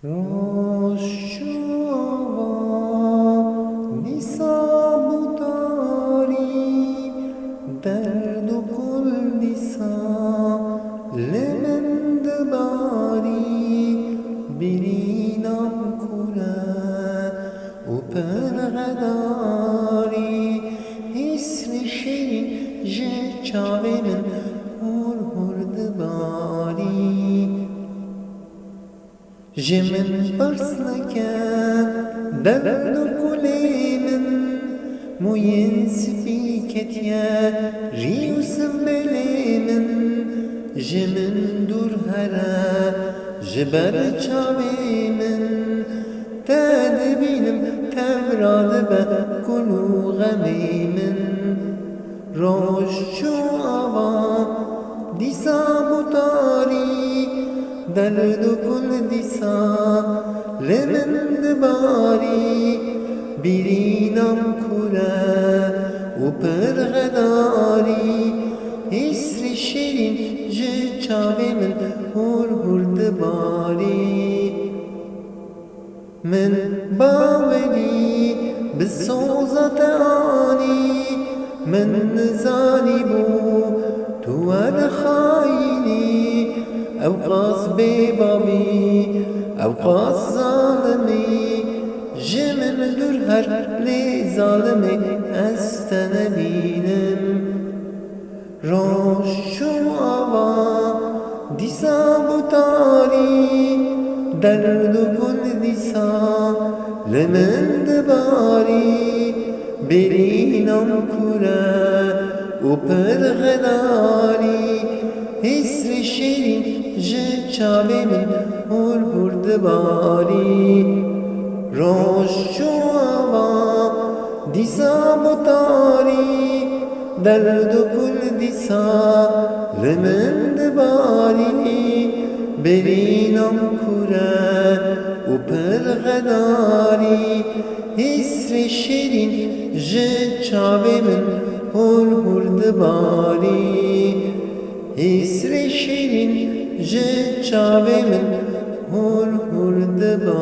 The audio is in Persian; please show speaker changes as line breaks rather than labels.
Roshava nisabutari derdu kul nisa lemendbari birinam kura upergadari hisri şerin je çavemin hurdbari جمن برسلك درد كليمن موين سبيكت يا ريوس بليمن جمن دور هرا جبر چاويمن تدبينم تبراد بكلو غميمن روش شو آوا ديسا مطاري درد کل دیسا لمندباری بیرینم کره و پرغداری اسر شیرین جه چاوی من هردباری من باوری بسوزت آنی من نزانی بو تو خاینی أو قاس ببابي أو قاس ظالمي جمن درهر لي ظالمي أستنبينم روشو آوا ديسا بطاري درد كل ديسا لمن دباري برينم كرا وبرغداري اسر شیرین جه چاوی من هردباری روشو آوا دیسا بطاری درد کل دیسا لمندباری برینم کره و پرغداری اسر شیرین جه چاوی من هردباری اسر شیرین جه چاوی من هردباری